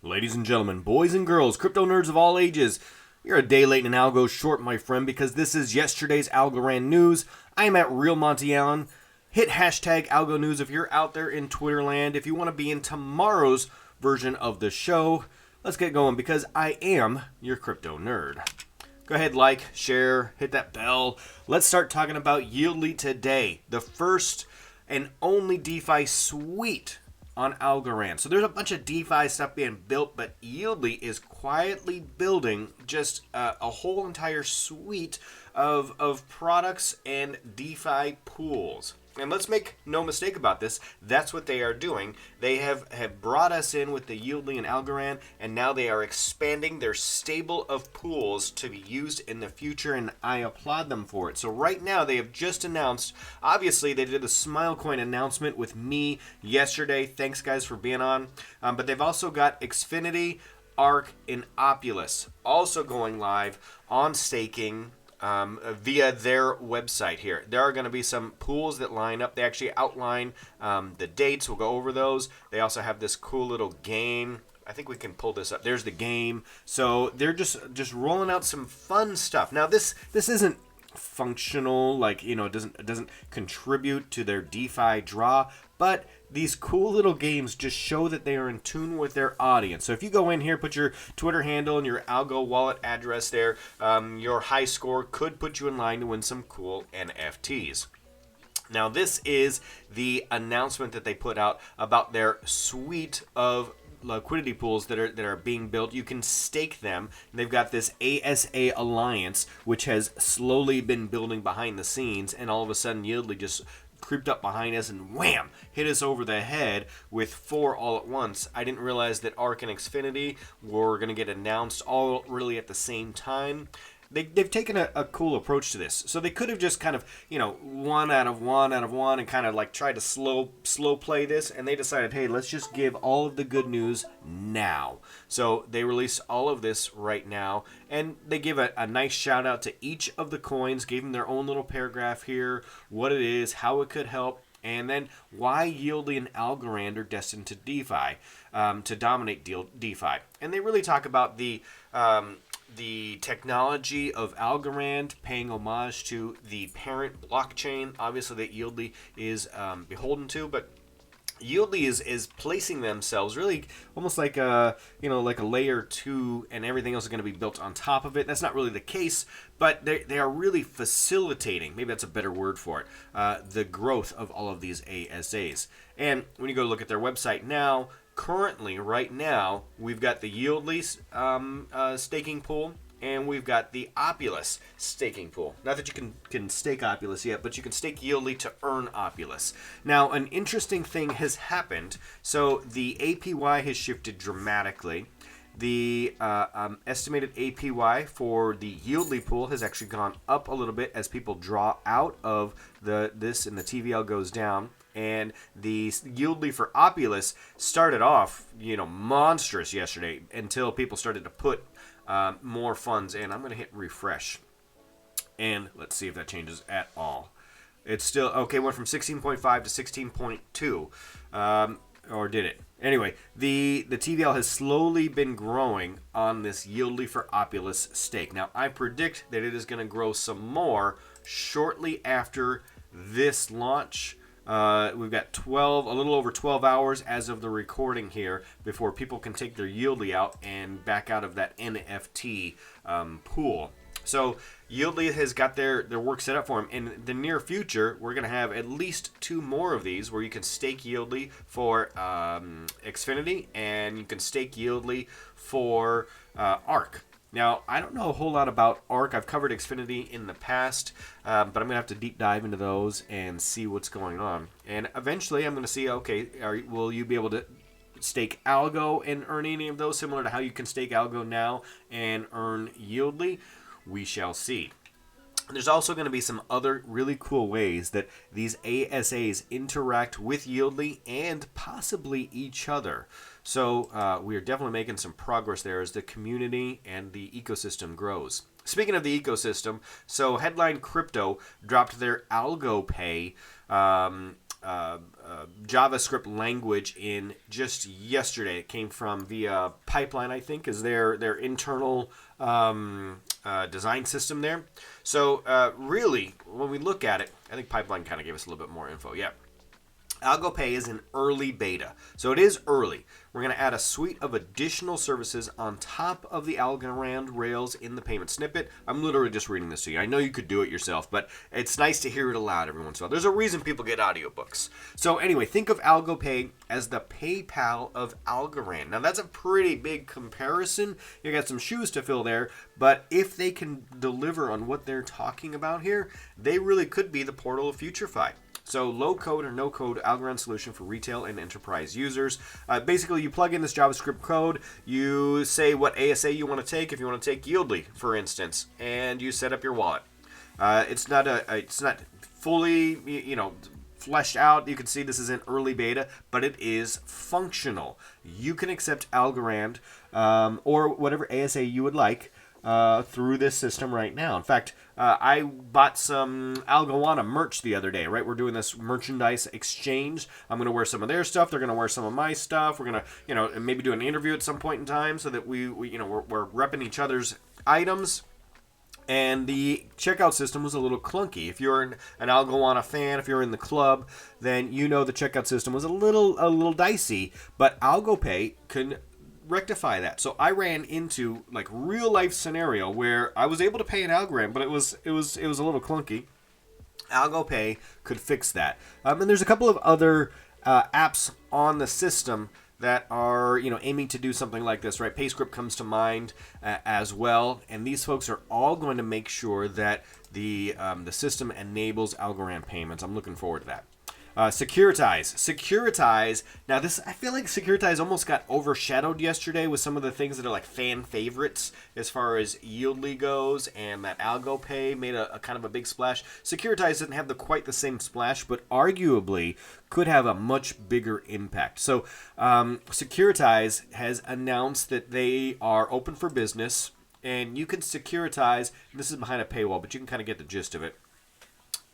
Ladies and gentlemen, boys and girls, crypto nerds of all ages, you're a day late and an algo short, my friend, because this is yesterday's Algorand news. I am at Real Monty Allen. Hit hashtag algonews if you're out there in Twitter land. If you want to be in tomorrow's version of the show, let's get going because I am your crypto nerd. Go ahead, like, share, hit that bell. Let's start talking about yldy today, the first and only DeFi suite on Algorand. So there's a bunch of DeFi stuff being built, but yldy is quietly building just a whole entire suite of products and DeFi pools. And let's make no mistake about this, that's what they are doing. They have brought us in with the yldy and Algorand, and now they are expanding their stable of pools to be used in the future, and I applaud them for it. So right now, they have just announced, obviously, they did a Smilecoin announcement with me yesterday. Thanks, guys, for being on. But they've also got Xfinity, Arc, and Opulus also going live on staking via their website here. There are going to be some pools that line up. They actually outline the dates. We'll go over those. They also have this cool little game. I think we can pull this up. There's the game. So they're just rolling out some fun stuff. Now this isn't functional, like, you know, it doesn't contribute to their DeFi draw, but these cool little games just show that they are in tune with their audience. So if you go in here, put your Twitter handle and your Algo wallet address there, your high score could put you in line to win some cool NFTs. Now this is the announcement that they put out about their suite of liquidity pools that are being built. You can stake them. They've got this ASA Alliance, which has slowly been building behind the scenes, and all of a sudden yldy just creeped up behind us and wham, hit us over the head with 4 all at once. I didn't realize that Arc and Xfinity were going to get announced all really at the same time. They've taken a cool approach to this. So they could have just kind of, you know, one out of one and kind of like tried to slow play this, and they decided, hey, let's just give all of the good news now. So they release all of this right now, and they give a nice shout out to each of the coins, gave them their own little paragraph here, what it is, how it could help, and then why yldy and Algorand are destined to DeFi, to dominate DeFi. And they really talk about the technology of Algorand, paying homage to the parent blockchain, obviously that yldy is beholden to, but yldy is placing themselves really almost like a layer 2, and everything else is going to be built on top of it. That's not really the case, but they are really facilitating, maybe that's a better word for it, the growth of all of these ASAs. And when you go look at their website now, currently, right now, we've got the yldy staking pool, and we've got the Opulus staking pool. Not that you can stake Opulus yet, but you can stake yldy to earn Opulus. Now, an interesting thing has happened. So the APY has shifted dramatically. The estimated APY for the yldy pool has actually gone up a little bit as people draw out of this and the TVL goes down. And the yldy for Opulus started off, monstrous yesterday until people started to put more funds in. I'm going to hit refresh. And let's see if that changes at all. It's still, okay, went from 16.5 to 16.2. Or did it? Anyway, the TVL has slowly been growing on this yldy for Opulus stake. Now, I predict that it is going to grow some more shortly after this launch. We've got a little over 12 hours as of the recording here before people can take their yldy out and back out of that NFT pool. So yldy has got their work set up for them. In the near future, we're going to have at least 2 more of these where you can stake yldy for Xfinity and you can stake yldy for Arc. Now, I don't know a whole lot about Arc. I've covered Xfinity in the past, but I'm going to have to deep dive into those and see what's going on. And eventually, I'm going to see, okay, will you be able to stake Algo and earn any of those, similar to how you can stake Algo now and earn yldy? We shall see. There's also going to be some other really cool ways that these ASAs interact with yldy and possibly each other. So we are definitely making some progress there as the community and the ecosystem grows. Speaking of the ecosystem, so Headline Crypto dropped their Algopay JavaScript language in just yesterday. It came from via Pipeline, I think, is their internal design system there. So really, when we look at it, I think Pipeline kind of gave us a little bit more info. Yeah. Algopay is in early beta, so it is early. We're going to add a suite of additional services on top of the Algorand rails in the payment snippet. I'm literally just reading this to you. I know you could do it yourself, but it's nice to hear it aloud every once in a while. There's a reason people get audiobooks. So anyway, think of Algopay as the PayPal of Algorand. Now that's a pretty big comparison. You got some shoes to fill there, but if they can deliver on what they're talking about here, they really could be the portal of FutureFi. So low-code or no-code Algorand solution for retail and enterprise users. Basically, you plug in this JavaScript code, you say what ASA you want to take, if you want to take yldy, for instance, and you set up your wallet. It's not fully, fleshed out. You can see this is in early beta, but it is functional. You can accept Algorand or whatever ASA you would like through this system right now. In fact, I bought some Algorand merch the other day, right? We're doing this merchandise exchange. I'm going to wear some of their stuff. They're going to wear some of my stuff. We're going to, maybe do an interview at some point in time so that we're repping each other's items. And the checkout system was a little clunky. If you're an Algorand fan, if you're in the club, then you know the checkout system was a little dicey. But Algopay can rectify that. So I ran into like real life scenario where I was able to pay an Algorand, but it was a little clunky. Algopay could fix that. And there's a couple of other apps on the system that are aiming to do something like this, right? PayScript comes to mind as well, and these folks are all going to make sure that the system enables Algorand payments. I'm looking forward to that. Securitize. Now I feel like Securitize almost got overshadowed yesterday with some of the things that are like fan favorites as far as yldy goes, and that Algopay made a kind of a big splash. Securitize didn't have quite the same splash, but arguably could have a much bigger impact. So Securitize has announced that they are open for business, and you can securitize. This is behind a paywall, but you can kind of get the gist of it.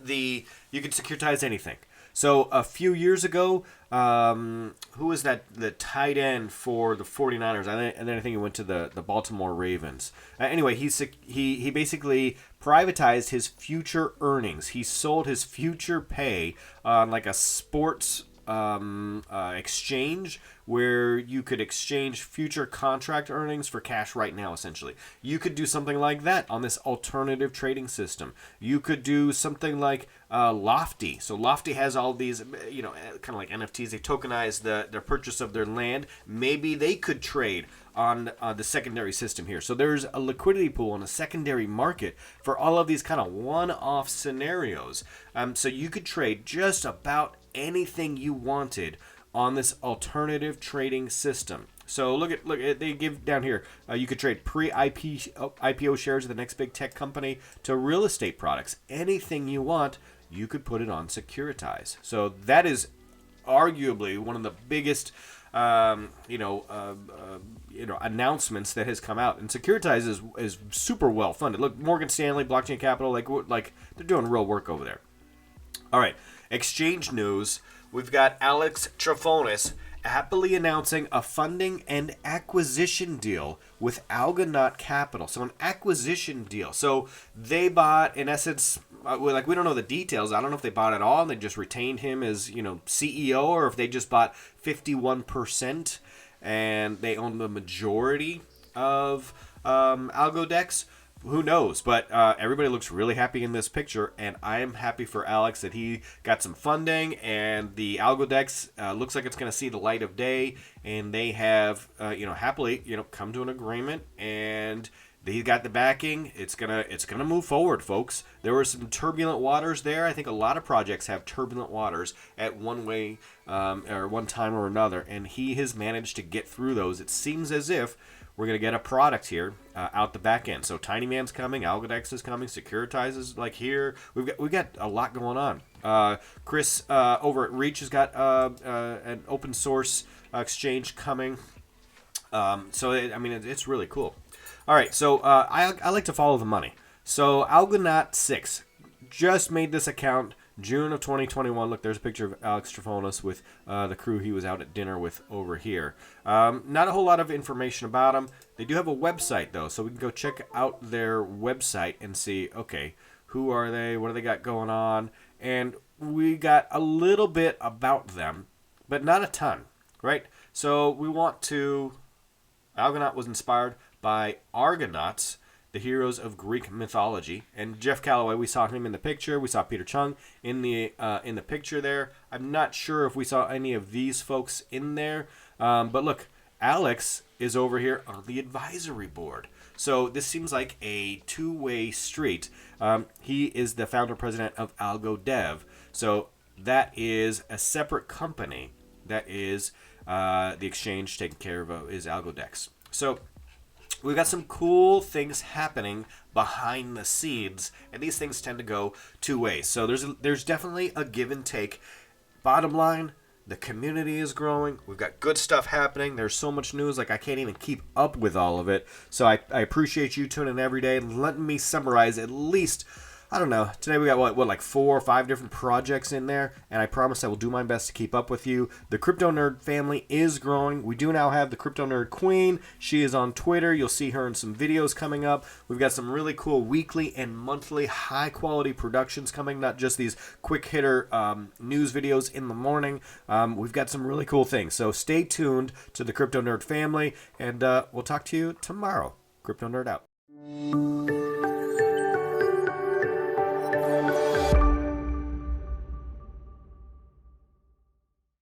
You can securitize anything. So a few years ago, who was that? The tight end for the 49ers, and then I think he went to the Baltimore Ravens. Anyway, he basically privatized his future earnings. He sold his future pay on like a sports exchange where you could exchange future contract earnings for cash right now, essentially. You could do something like that on this alternative trading system. You could do something like Lofty. So Lofty has all these, kind of like NFTs. They tokenize their purchase of their land. Maybe they could trade on the secondary system here. So there's a liquidity pool and a secondary market for all of these kind of one-off scenarios. So you could trade just about anything you wanted on this alternative trading system. So look at they give down here. You could trade pre-IPO shares of the next big tech company to real estate products. Anything you want, you could put it on Securitize. So that is arguably one of the biggest announcements that has come out. And Securitize is super well funded. Look, Morgan Stanley, Blockchain Capital, like they're doing real work over there. All right, exchange news. We've got Alex Trafonis happily announcing a funding and acquisition deal with Algorand Capital. So an acquisition deal. So they bought, in essence, we don't know the details. I don't know if they bought it all and they just retained him as CEO, or if they just bought 51% and they own the majority of Algodex. Who knows? But everybody looks really happy in this picture, and I am happy for Alex that he got some funding, and the Algodex looks like it's going to see the light of day, and they have, happily, come to an agreement, and they got the backing. It's gonna move forward, folks. There were some turbulent waters there. I think a lot of projects have turbulent waters at one way or one time or another, and he has managed to get through those. It seems as if we're going to get a product here out the back end. So Tiny Man's coming, Algodex is coming, Securitize is like here. We've got a lot going on. Chris over at Reach has got an open source exchange coming. It's really cool. All right, so I like to follow the money. So Algonaut 6 just made this account June of 2021. Look, there's a picture of Alex Strafonis with the crew he was out at dinner with over here. Not a whole lot of information about him. They do have a website, though, so we can go check out their website and see, okay, who are they? What do they got going on? And we got a little bit about them, but not a ton, right? So we want to... Algonaut was inspired by Argonauts, the heroes of Greek mythology. And Jeff Calloway, we saw him in the picture. We saw Peter Chung in the picture there. I'm not sure if we saw any of these folks in there. But look, Alex is over here on the advisory board. So this seems like a two-way street. He is the founder president of ALGO So that is a separate company that is the exchange taken care of is Algodex. So we've got some cool things happening behind the scenes, and these things tend to go two ways. So there's definitely a give and take. Bottom line, the community is growing. We've got good stuff happening. There's so much news, like I can't even keep up with all of it. So I appreciate you tuning in every day and letting me summarize at least, I don't know, today we got what like 4 or 5 different projects in there, and I promise I will do my best to keep up with you. The Crypto Nerd family is growing. We do now have the Crypto Nerd Queen. She is on Twitter. You'll see her in some videos coming up. We've got some really cool weekly and monthly high-quality productions coming, not just these quick-hitter news videos in the morning. We've got some really cool things. So stay tuned to the Crypto Nerd family, and we'll talk to you tomorrow. Crypto Nerd out.